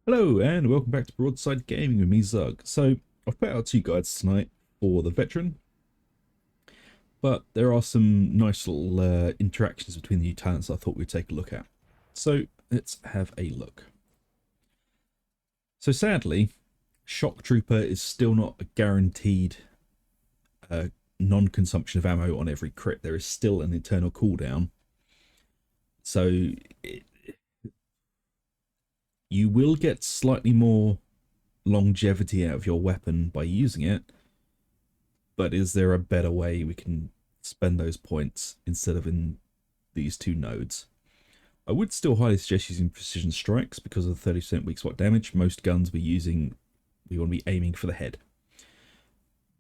Hello and welcome back to Broadside Gaming with me, Zug. So I've put out two guides tonight for the veteran, but there are some nice little interactions between the new talents I thought we'd take a look at. So let's have a look. So sadly, Shock Trooper is still not a guaranteed non-consumption of ammo on every crit. There is still an internal cooldown. So you will get slightly more longevity out of your weapon by using it, but is there a better way we can spend those points instead of in these two nodes? I would still highly suggest using precision strikes because of the 30% weak spot damage. Most guns we want to be aiming for the head.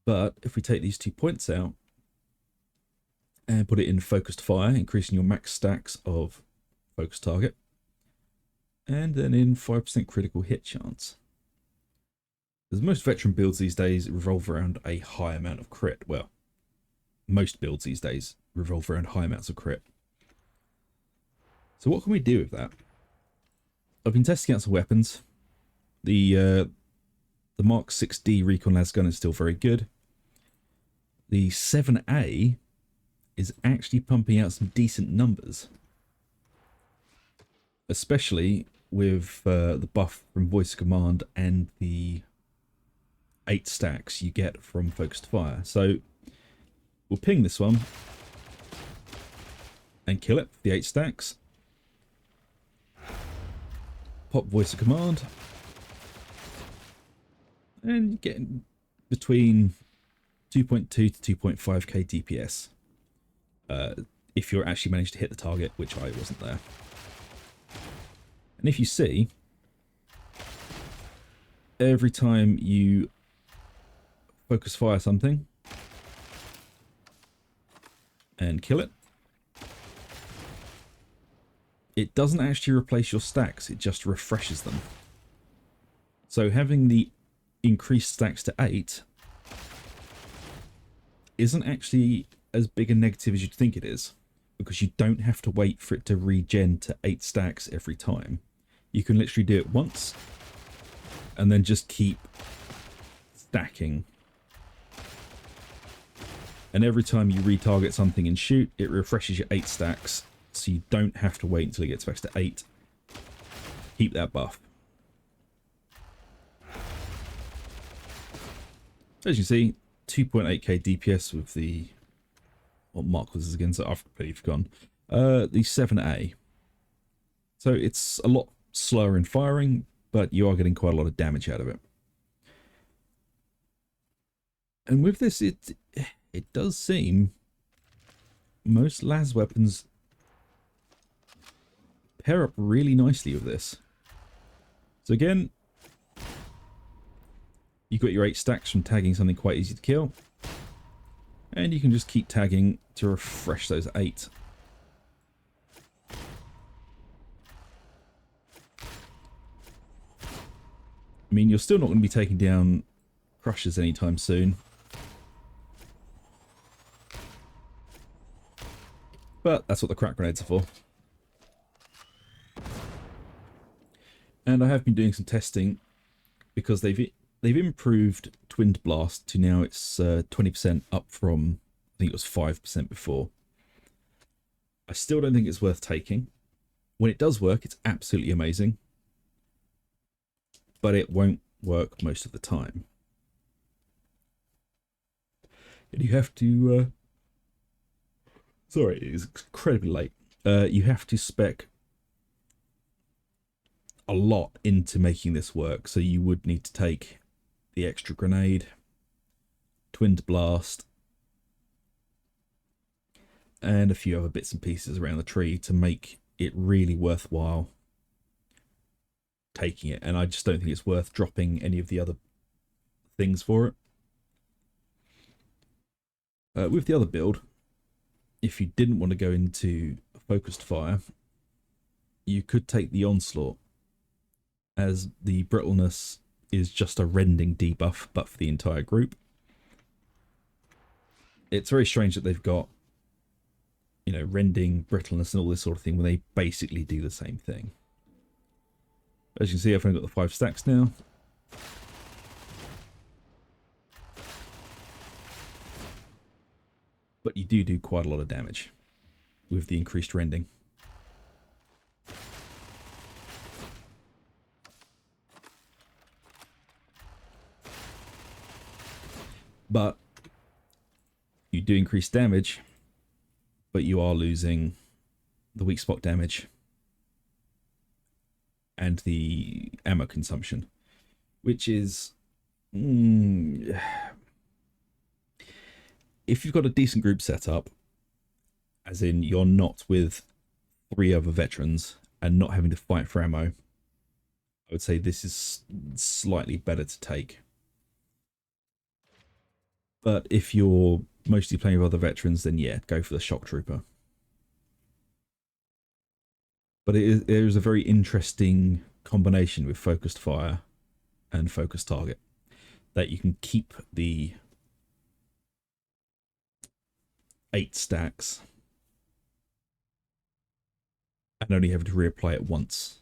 But if we take these 2 points out and put it in focused fire, increasing your max stacks of focus target, and then in 5% critical hit chance. As most veteran builds these days revolve around a high amount of crit. Well, most builds these days revolve around high amounts of crit. So what can we do with that? I've been testing out some weapons. The Mark 6D Recon Lasgun is still very good. The 7A is actually pumping out some decent numbers, especially with the buff from voice command and the 8 stacks you get from focused fire. So we'll ping this one and kill it for the 8 stacks. Pop voice of command and get between 2.2 to 2.5k DPS if you're actually managed to hit the target, which I wasn't there. And if you see, every time you focus fire something and kill it, it doesn't actually replace your stacks, it just refreshes them. So having the increased stacks to 8 isn't actually as big a negative as you'd think it is, because you don't have to wait for it to regen to 8 stacks every time. You can literally do it once and then just keep stacking. And every time you retarget something and shoot, it refreshes your 8 stacks, so you don't have to wait until it gets back to 8. Keep that buff. As you see, 2.8k DPS with the... what mark was this again? So I've completely forgotten. The 7A. So it's a lot slower in firing, but you are getting quite a lot of damage out of it. And with this, it does seem most las weapons pair up really nicely with this. So again, you've got your 8 stacks from tagging something quite easy to kill, and you can just keep tagging to refresh those 8. I mean, you're still not going to be taking down crushers anytime soon, but that's what the crack grenades are for. And I have been doing some testing because they've improved Twinned Blast to now it's 20% up from, I think it was 5% before. I still don't think it's worth taking. When it does work, it's absolutely amazing, but it won't work most of the time. And you have to... sorry, it is incredibly late. You have to spec a lot into making this work, so you would need to take the extra grenade, Twinned Blast, and a few other bits and pieces around the tree to make it really worthwhile taking it. And I just don't think it's worth dropping any of the other things for it. With the other build, if you didn't want to go into focused fire, you could take the Onslaught, as the brittleness is just a rending debuff, but for the entire group. It's very strange that they've got, you know, rending, brittleness, and all this sort of thing when they basically do the same thing. As you can see, I've only got the 5 stacks now. But you do quite a lot of damage with the increased rending. But you do increase damage, but you are losing the weak spot damage and the ammo consumption, which is... if you've got a decent group set up, as in you're not with 3 other veterans and not having to fight for ammo, I would say this is slightly better to take. But if you're mostly playing with other veterans, then yeah, go for the shock trooper. But it is a very interesting combination with focused fire and focused target, that you can keep the 8 stacks and only have to reapply it once.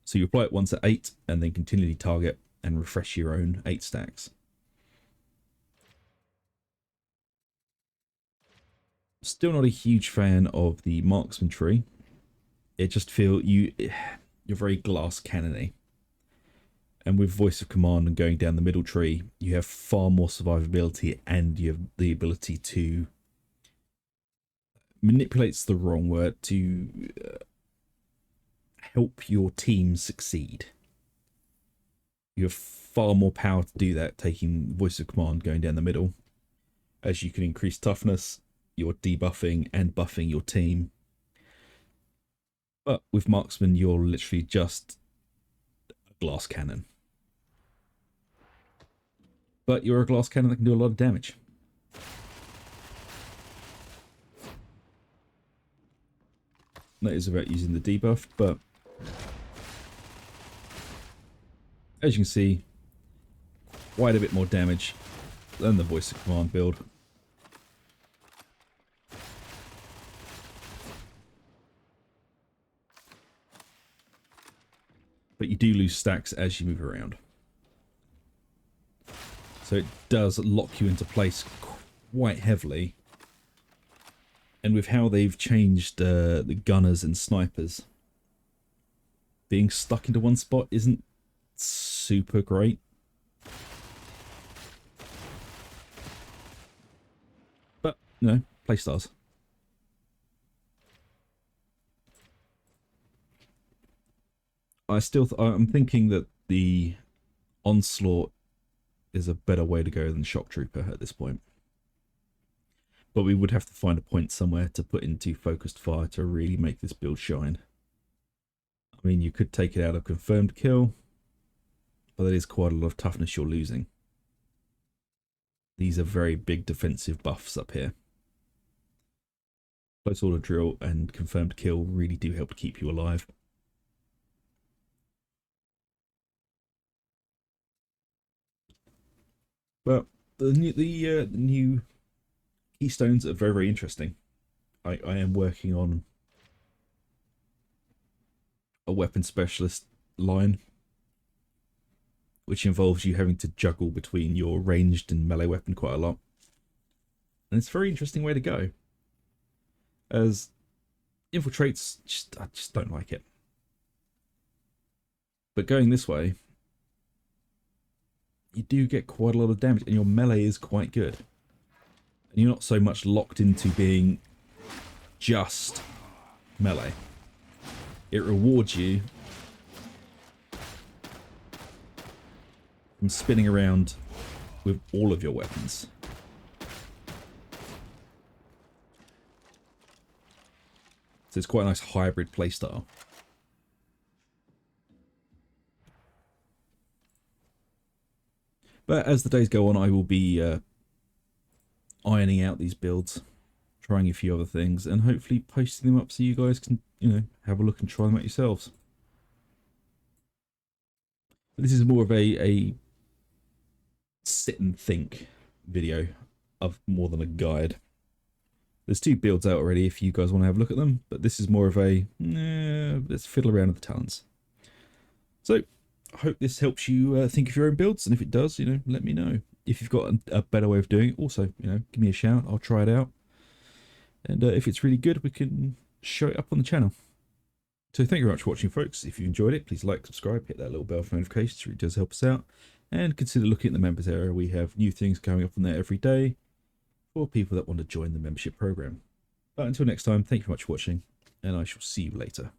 So you apply it once at 8 and then continually target and refresh your own 8 stacks. Still not a huge fan of the marksman tree. It just feels you're very glass cannony. And with voice of command and going down the middle tree, you have far more survivability, and you have the ability to... manipulate's the wrong word, to help your team succeed. You have far more power to do that, taking voice of command going down the middle, as you can increase toughness, you're debuffing and buffing your team. But with marksman, you're literally just a glass cannon. But you're a glass cannon that can do a lot of damage. That is about using the debuff, but as you can see, quite a bit more damage than the voice of command build. But you do lose stacks as you move around. So it does lock you into place quite heavily. And with how they've changed the gunners and snipers, being stuck into one spot isn't super great. But, you know, playstars. I'm thinking that the onslaught is a better way to go than shock trooper at this point. But we would have to find a point somewhere to put into focused fire to really make this build shine. I mean, you could take it out of confirmed kill, but that is quite a lot of toughness you're losing. These are very big defensive buffs up here. Close order drill and confirmed kill really do help to keep you alive. But the new keystones are very, very interesting. I am working on a weapon specialist line, which involves you having to juggle between your ranged and melee weapon quite a lot. And it's a very interesting way to go, as infiltrates, I just don't like it. But going this way, you do get quite a lot of damage, and your melee is quite good. And you're not so much locked into being just melee. It rewards you from spinning around with all of your weapons. So it's quite a nice hybrid playstyle. But as the days go on, I will be ironing out these builds, trying a few other things, and hopefully posting them up so you guys can, you know, have a look and try them out yourselves. But this is more of a sit and think video of more than a guide. There's 2 builds out already if you guys want to have a look at them, but this is more of a let's fiddle around with the talents. So I hope this helps you think of your own builds, and if it does, let me know. If you've got a better way of doing it, also, give me a shout. I'll try it out. And if it's really good, we can show it up on the channel. So thank you very much for watching, folks. If you enjoyed it, please like, subscribe, hit that little bell for notifications. It really does help us out. And consider looking at the members area. We have new things coming up on there every day for people that want to join the membership program. But until next time, thank you very much for watching, and I shall see you later.